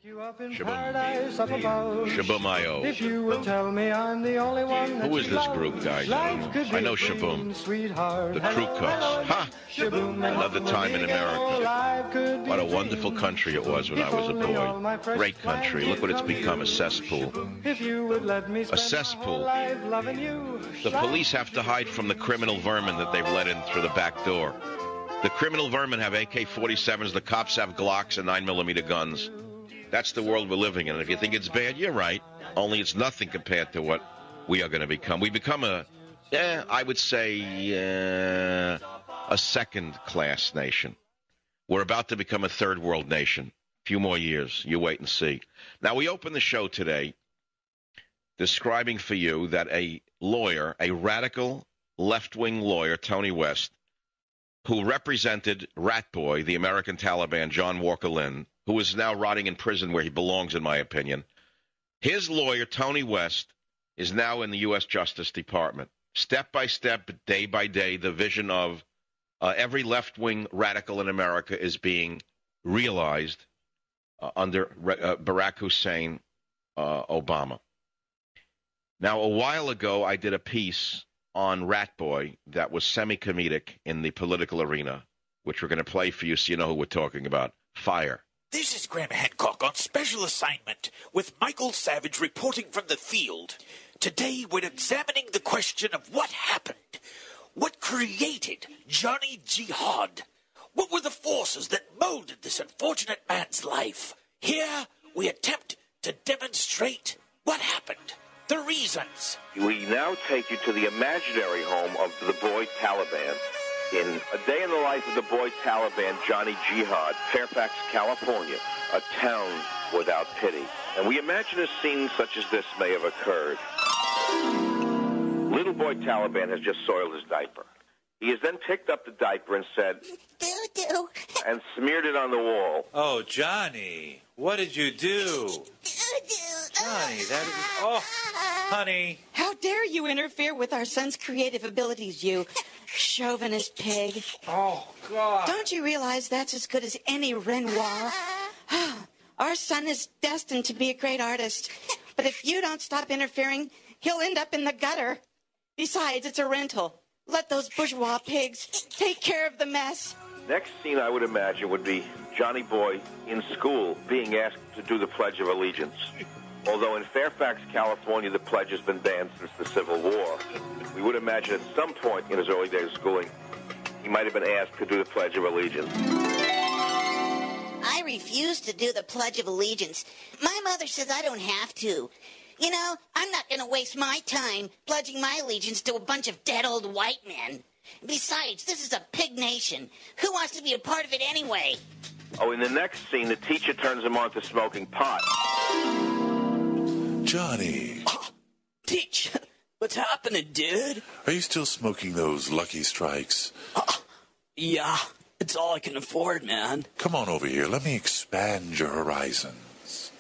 You up in paradise up above. Shaboom-I-O. If you would tell me I'm the only one that Who is you this love, group, guys? life could be I know a dream, Shaboom. sweetheart. The Crew Cuts. Ha! Another time in America. What a wonderful country it was when I was a boy. Great country. Look what it's become, a cesspool. If you would let me spend A cesspool. my whole life loving you. The police have to hide from the criminal vermin that they've let in through the back door. The criminal vermin have AK-47s, the cops have Glocks and 9mm guns. That's the world we're living in. And if you think it's bad, you're right. Only it's nothing compared to what we are going to become. We become I would say, a second-class nation. We're about to become a third-world nation. A few more years. You wait and see. Now, we open the show today describing for you that a lawyer, a radical left-wing lawyer, Tony West, who represented Rat Boy, the American Taliban, John Walker Lynn, who is now rotting in prison where he belongs, in my opinion. His lawyer, Tony West, is now in the U.S. Justice Department. Step by step, day by day, the vision of every left-wing radical in America is being realized under Barack Hussein Obama. Now, a while ago, I did a piece on Rat Boy that was semi-comedic in the political arena, which we're going to play for you so you know who we're talking about. Fire. This is Graham Hancock on special assignment with Michael Savage reporting from the field. Today we're examining the question of what happened. What created Johnny Jihad? What were the forces that molded this unfortunate man's life? Here we attempt to demonstrate what happened. The reasons. We now take you to the imaginary home of the boy Taliban. In A Day in the Life of the Boy Taliban, Johnny Jihad, Fairfax, California, a town without pity. And we imagine a scene such as this may have occurred. Little boy Taliban has just soiled his diaper. He has then picked up the diaper and said, "Doo-doo," and smeared it on the wall. Oh, Johnny, what did you do? Johnny, that is... Oh, honey. How dare you interfere with our son's creative abilities, you chauvinist pig. Oh, God. Don't you realize that's as good as any Renoir? Our son is destined to be a great artist. But if you don't stop interfering, he'll end up in the gutter. Besides, it's a rental. Let those bourgeois pigs take care of the mess. Next scene I would imagine would be Johnny Boy in school being asked to do the Pledge of Allegiance. Although in Fairfax, California, the pledge has been banned since the Civil War, we would imagine at some point in his early days of schooling, he might have been asked to do the Pledge of Allegiance. I refuse to do the Pledge of Allegiance. My mother says I don't have to. You know, I'm not going to waste my time pledging my allegiance to a bunch of dead old white men. Besides, this is a pig nation. Who wants to be a part of it anyway? Oh, in the next scene, the teacher turns him on to smoking pot. Johnny. Teach, what's happening, dude? Are you still smoking those Lucky Strikes? Yeah, it's all I can afford, man. Come on over here. Let me expand your horizons.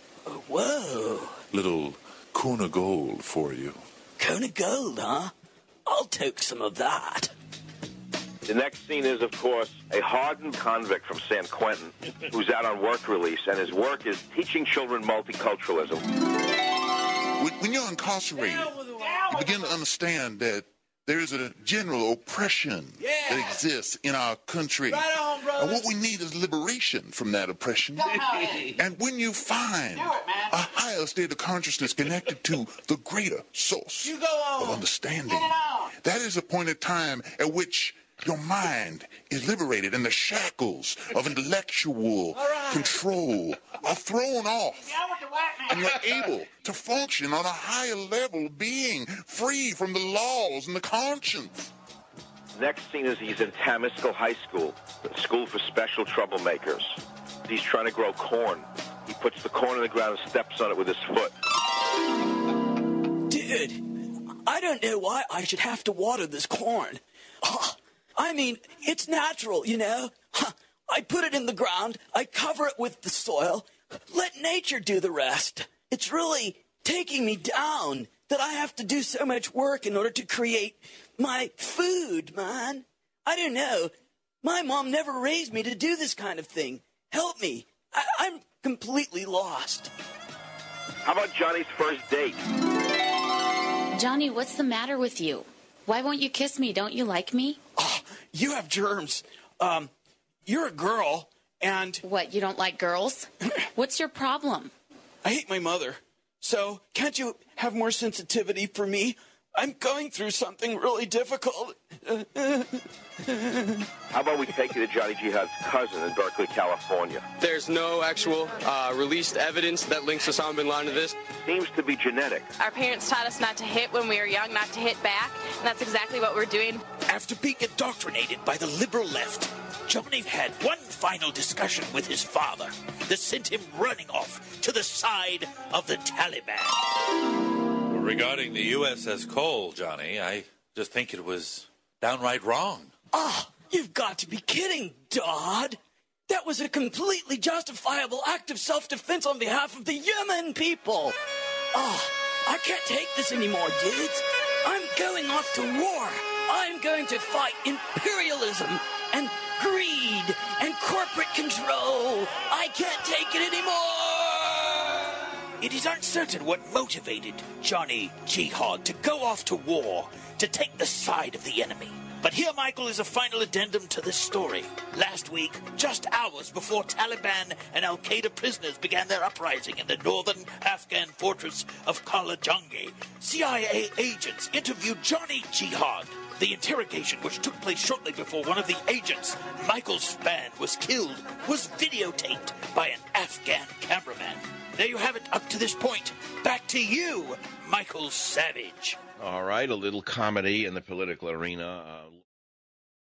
Whoa. Little Kuna Gold for you. Kuna Gold, huh? I'll take some of that. The next scene is, of course, a hardened convict from San Quentin who's out on work release, and his work is teaching children multiculturalism. When you're incarcerated, you begin to understand that there is a general oppression that exists in our country. Right on, brother. And what we need is liberation from that oppression. And when you find a higher state of consciousness connected to the greater source of understanding, that is a point in time at which your mind is liberated and the shackles of intellectual control are thrown off. And you're able to function on a higher level, being free from the laws and the conscience. Next scene is he's in Tamiskal High School, the school for special troublemakers. He's trying to grow corn. He puts the corn in the ground and steps on it with his foot. Dude, I don't know why I should have to water this corn. I mean, it's natural, you know. I put it in the ground, I cover it with the soil, let nature do the rest. It's really taking me down that I have to do so much work in order to create my food, man. I don't know. My mom never raised me to do this kind of thing. Help me. I'm completely lost. How about Johnny's first date? Johnny, what's the matter with you? Why won't you kiss me? Don't you like me? Oh, you have germs. You're a girl, and... What, you don't like girls? What's your problem? I hate my mother. So, can't you have more sensitivity for me? I'm going through something really difficult. How about we take you to Johnny Jihad's cousin in Berkeley, California? There's no actual released evidence that links Osama bin Laden to this. Seems to be genetic. Our parents taught us not to hit when we were young, not to hit back, and that's exactly what we're doing. After being indoctrinated by the liberal left, Johnny had one final discussion with his father that sent him running off to the side of the Taliban. Regarding the USS Cole, Johnny, I just think it was downright wrong. Ah, you've got to be kidding, Dodd. That was a completely justifiable act of self-defense on behalf of the Yemen people. Ah, I can't take this anymore, dudes. I'm going off to war. I'm going to fight imperialism and greed and corporate control. I can't take it anymore. It is uncertain what motivated Johnny Jihad to go off to war, to take the side of the enemy. But here, Michael, is a final addendum to this story. Last week, just hours before Taliban and Al-Qaeda prisoners began their uprising in the northern Afghan fortress of Kalajangi, CIA agents interviewed Johnny Jihad. The interrogation, which took place shortly before one of the agents, Michael Spann, was killed, was videotaped by an Afghan cameraman. There you have it up to this point. Back to you, Michael Savage. All right, a little comedy in the political arena.